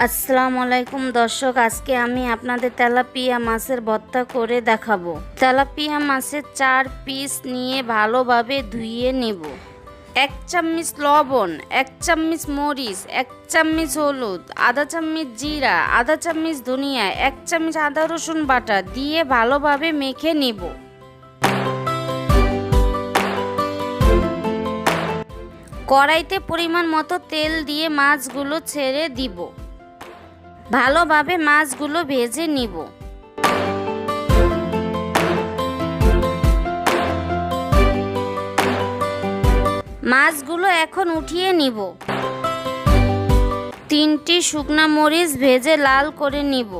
আসসালামু আলাইকুম দর্শক, আজকে আমি আপনাদের তেলাপিয়া মাছের ভর্তা করে দেখাবো। তেলাপিয়া মাছের 4 পিস নিয়ে ভালোভাবে ধুয়ে নেব। 1 চামচ লবণ, 1 চামচ মরিচ, 1 চামচ হলুদ, আধা চামচ জিরা, আধা চামচ ধনিয়া, 1 চামচ আদা রসুন বাটা দিয়ে ভালোভাবে মেখে নেব। কড়াইতে পরিমাণ মতো তেল দিয়ে মাছগুলো ছেড়ে দিব। ভালোভাবে মাছগুলো ভেজে নিব। মাছগুলো এখন উঠিয়ে নিব। 3টি শুকনা মরিচ ভেজে লাল করে নিব।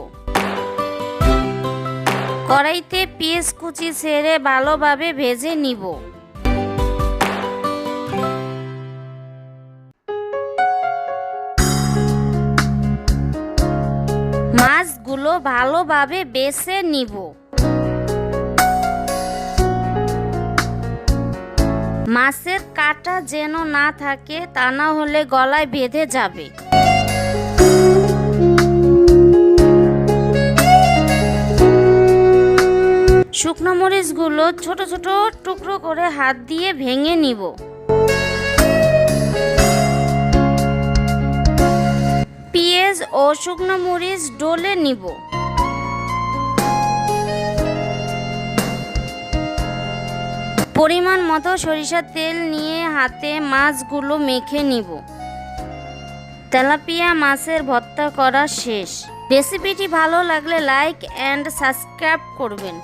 কড়াইতে পেঁয়াজ কুচি ছেড়ে ভালোভাবে ভেজে নিব। মাছগুলো ভালোভাবে বেছে নিব। মাছের কাঁটা যেন না থাকে, তা না হলে গলায় বেঁধে যাবে। শুকনো মরিচগুলো ছোট ছোট টুকরো করে হাত দিয়ে ভেঙে নিব। পেঁয়াজ ও শুকনো মরিচ ডলে নিব। পরিমাণ মতো সরিষার তেল নিয়ে হাতে মাছগুলো মেখে নিব। তেলাপিয়া মাছের ভর্তা করা শেষ। রেসিপিটি ভালো লাগলে লাইক এন্ড সাবস্ক্রাইব করবেন।